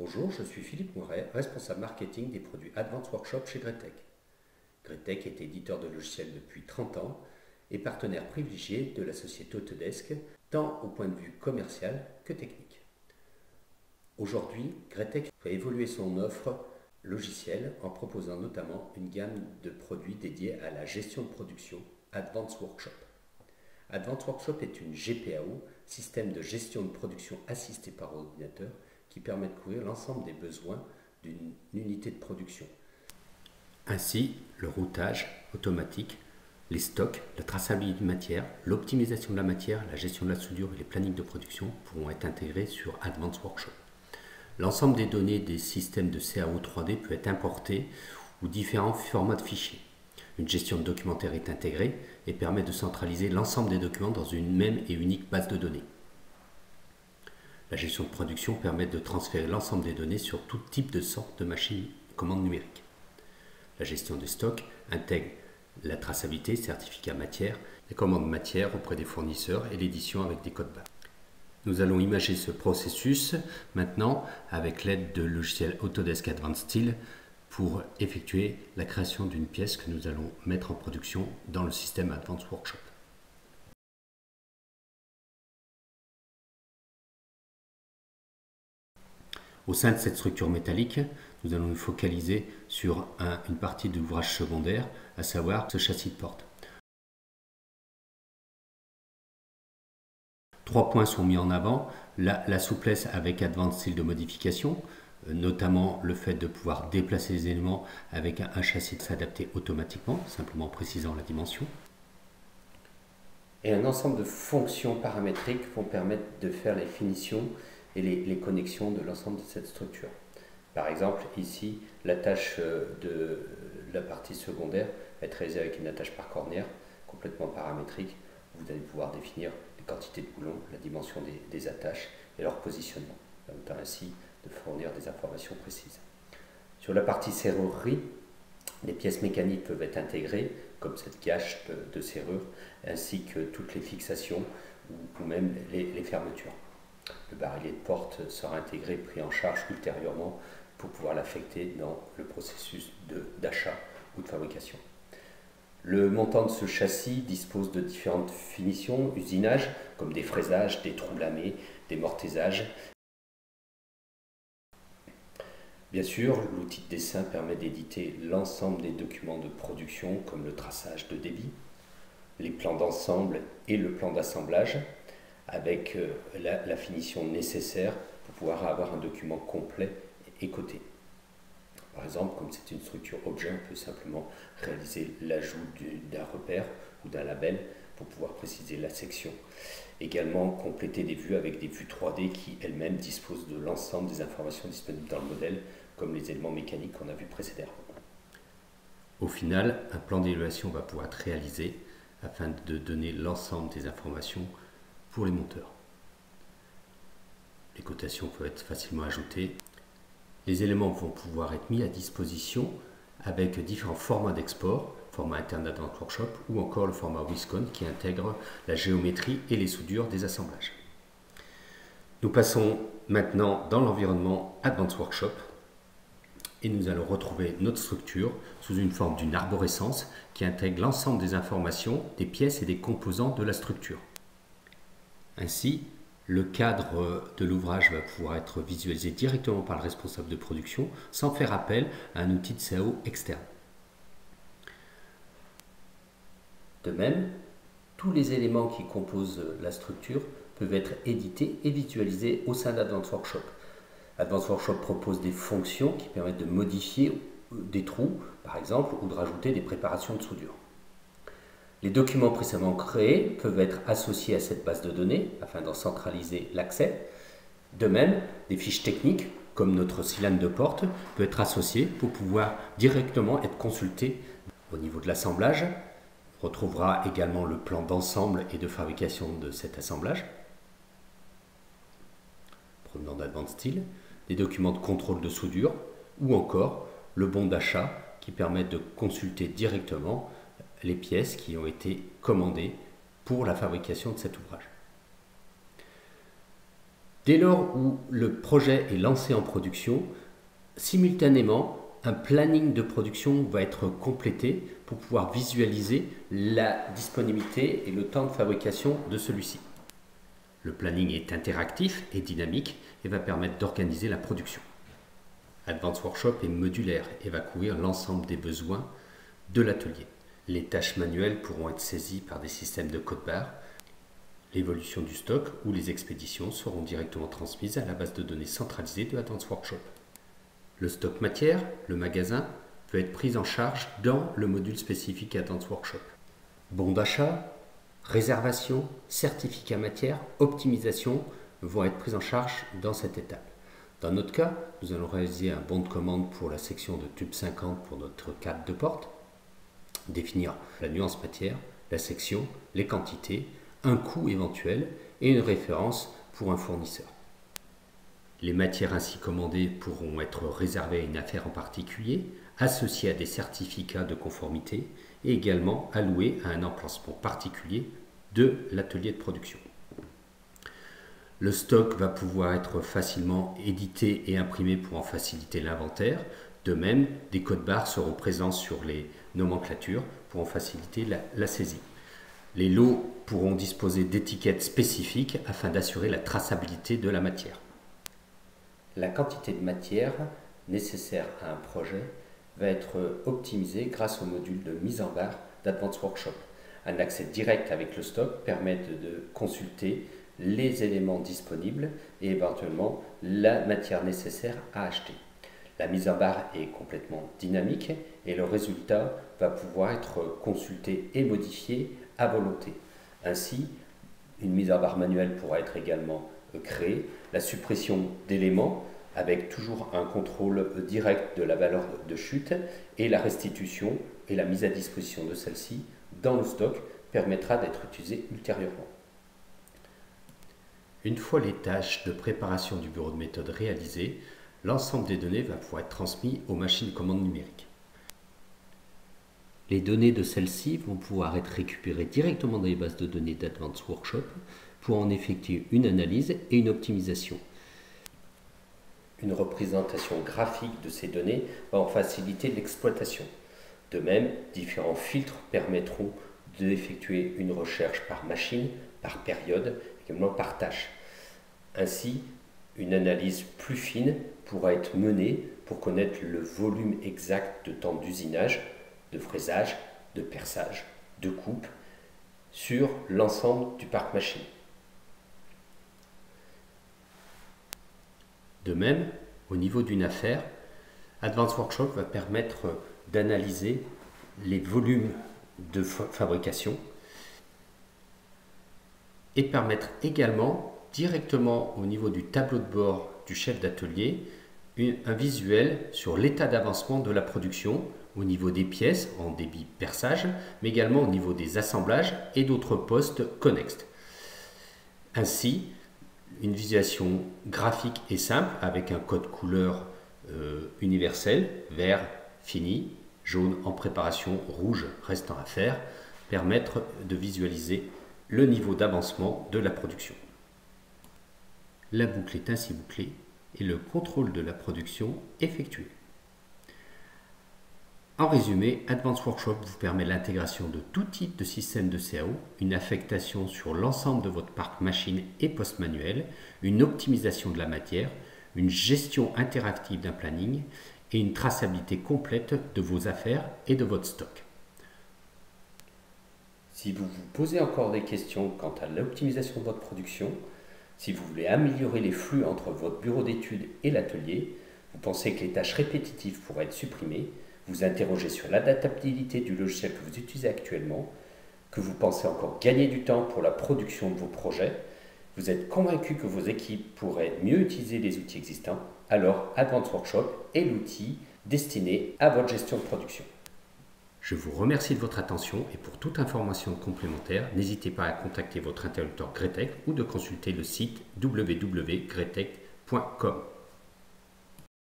Bonjour, je suis Philippe Mouret, responsable marketing des produits Advanced Workshop chez Greatech. Greatech est éditeur de logiciels depuis 30 ans et partenaire privilégié de la société Autodesk, tant au point de vue commercial que technique. Aujourd'hui, Greatech fait évoluer son offre logicielle en proposant notamment une gamme de produits dédiés à la gestion de production Advanced Workshop. Advanced Workshop est une GPAO, système de gestion de production assisté par ordinateur, qui permet de couvrir l'ensemble des besoins d'une unité de production. Ainsi, le routage automatique, les stocks, la traçabilité de matière, l'optimisation de la matière, la gestion de la soudure et les plannings de production pourront être intégrés sur Advanced Workshop. L'ensemble des données des systèmes de CAO 3D peut être importé ou différents formats de fichiers. Une gestion de documentaire est intégrée et permet de centraliser l'ensemble des documents dans une même et unique base de données. La gestion de production permet de transférer l'ensemble des données sur tout type de sorte de machine commande numérique. La gestion des stocks intègre la traçabilité, certificat matière, les commandes matière auprès des fournisseurs et l'édition avec des codes barres. Nous allons imager ce processus maintenant avec l'aide de logiciel Autodesk Advanced Steel pour effectuer la création d'une pièce que nous allons mettre en production dans le système Advanced Workshop. Au sein de cette structure métallique, nous allons nous focaliser sur une partie de l'ouvrage secondaire, à savoir ce châssis de porte. 3 points sont mis en avant, la souplesse avec Advanced Steel de modification, notamment le fait de pouvoir déplacer les éléments avec un châssis de s'adapter automatiquement, simplement en précisant la dimension. Et un ensemble de fonctions paramétriques vont permettre de faire les finitions et les connexions de l'ensemble de cette structure. Par exemple, ici, l'attache de la partie secondaire va être réalisée avec une attache par cornière complètement paramétrique. Vous allez pouvoir définir les quantités de boulons, la dimension des attaches et leur positionnement, permettant ainsi de fournir des informations précises. Sur la partie serrurerie, les pièces mécaniques peuvent être intégrées, comme cette gâche de serrure, ainsi que toutes les fixations ou même les fermetures. Le barillet de porte sera intégré, pris en charge ultérieurement pour pouvoir l'affecter dans le processus d'achat ou de fabrication. Le montant de ce châssis dispose de différentes finitions, usinage, comme des fraisages, des trous lamés, des mortaisages. Bien sûr, l'outil de dessin permet d'éditer l'ensemble des documents de production, comme le traçage de débit, les plans d'ensemble et le plan d'assemblage, avec la finition nécessaire pour pouvoir avoir un document complet et coté. Par exemple, comme c'est une structure objet, on peut simplement réaliser l'ajout d'un repère ou d'un label pour pouvoir préciser la section. Également, compléter des vues avec des vues 3D qui elles-mêmes disposent de l'ensemble des informations disponibles dans le modèle, comme les éléments mécaniques qu'on a vus précédemment. Au final, un plan d'évaluation va pouvoir être réalisé afin de donner l'ensemble des informations pour les monteurs. Les cotations peuvent être facilement ajoutées. Les éléments vont pouvoir être mis à disposition avec différents formats d'export, format interne d'Advanced Workshop ou encore le format Wiscon qui intègre la géométrie et les soudures des assemblages. Nous passons maintenant dans l'environnement Advanced Workshop et nous allons retrouver notre structure sous une forme d'une arborescence qui intègre l'ensemble des informations, des pièces et des composants de la structure. Ainsi, le cadre de l'ouvrage va pouvoir être visualisé directement par le responsable de production sans faire appel à un outil de CAO externe. De même, tous les éléments qui composent la structure peuvent être édités et visualisés au sein d'Advanced Workshop. Advanced Workshop propose des fonctions qui permettent de modifier des trous, par exemple, ou de rajouter des préparations de soudure. Les documents précédemment créés peuvent être associés à cette base de données afin d'en centraliser l'accès. De même, des fiches techniques, comme notre cylindre de porte, peut être associé pour pouvoir directement être consulté au niveau de l'assemblage. On retrouvera également le plan d'ensemble et de fabrication de cet assemblage, provenant d'Advanced Steel, des documents de contrôle de soudure ou encore le bon d'achat qui permet de consulter directement les pièces qui ont été commandées pour la fabrication de cet ouvrage. Dès lors où le projet est lancé en production, simultanément, un planning de production va être complété pour pouvoir visualiser la disponibilité et le temps de fabrication de celui-ci. Le planning est interactif et dynamique et va permettre d'organiser la production. Advanced Workshop est modulaire et va couvrir l'ensemble des besoins de l'atelier. Les tâches manuelles pourront être saisies par des systèmes de code-barres. L'évolution du stock ou les expéditions seront directement transmises à la base de données centralisée de Advanced Workshop. Le stock matière, le magasin, peut être pris en charge dans le module spécifique Advanced Workshop. Bon d'achat, réservation, certificat matière, optimisation vont être pris en charge dans cette étape. Dans notre cas, nous allons réaliser un bon de commande pour la section de tube 50 pour notre cadre de porte, définir la nuance matière, la section, les quantités, un coût éventuel et une référence pour un fournisseur. Les matières ainsi commandées pourront être réservées à une affaire en particulier, associées à des certificats de conformité et également allouées à un emplacement particulier de l'atelier de production. Le stock va pouvoir être facilement édité et imprimé pour en faciliter l'inventaire. De même, des codes-barres seront présents sur les nomenclatures pour en faciliter la saisie. Les lots pourront disposer d'étiquettes spécifiques afin d'assurer la traçabilité de la matière. La quantité de matière nécessaire à un projet va être optimisée grâce au module de mise en barre d'Advanced Workshop. Un accès direct avec le stock permet de consulter les éléments disponibles et éventuellement la matière nécessaire à acheter. La mise en barre est complètement dynamique et le résultat va pouvoir être consulté et modifié à volonté. Ainsi, une mise en barre manuelle pourra être également créée, la suppression d'éléments avec toujours un contrôle direct de la valeur de chute et la restitution et la mise à disposition de celle-ci dans le stock permettra d'être utilisée ultérieurement. Une fois les tâches de préparation du bureau de méthode réalisées, l'ensemble des données va pouvoir être transmis aux machines commande numériques. Les données de celles-ci vont pouvoir être récupérées directement dans les bases de données d'Advanced Workshop pour en effectuer une analyse et une optimisation. Une représentation graphique de ces données va en faciliter l'exploitation. De même, différents filtres permettront d'effectuer une recherche par machine, par période, également par tâche. Ainsi, une analyse plus fine pourra être menée pour connaître le volume exact de temps d'usinage, de fraisage, de perçage, de coupe sur l'ensemble du parc machine. De même, au niveau d'une affaire, Advanced Workshop va permettre d'analyser les volumes de fabrication et permettre également directement au niveau du tableau de bord du chef d'atelier un visuel sur l'état d'avancement de la production au niveau des pièces en débit perçage, mais également au niveau des assemblages et d'autres postes connexes. Ainsi, une visualisation graphique et simple avec un code couleur universel, vert fini, jaune en préparation, rouge restant à faire, permettre de visualiser le niveau d'avancement de la production. La boucle est ainsi bouclée et le contrôle de la production effectué. En résumé, Advanced Workshop vous permet l'intégration de tout type de système de CAO, une affectation sur l'ensemble de votre parc machine et poste manuel, une optimisation de la matière, une gestion interactive d'un planning et une traçabilité complète de vos affaires et de votre stock. Si vous vous posez encore des questions quant à l'optimisation de votre production, si vous voulez améliorer les flux entre votre bureau d'études et l'atelier, vous pensez que les tâches répétitives pourraient être supprimées, vous interrogez sur l'adaptabilité du logiciel que vous utilisez actuellement, que vous pensez encore gagner du temps pour la production de vos projets, vous êtes convaincu que vos équipes pourraient mieux utiliser les outils existants, alors Advanced Workshop est l'outil destiné à votre gestion de production. Je vous remercie de votre attention et pour toute information complémentaire, n'hésitez pas à contacter votre interlocuteur Gretec ou de consulter le site www.gretec.com.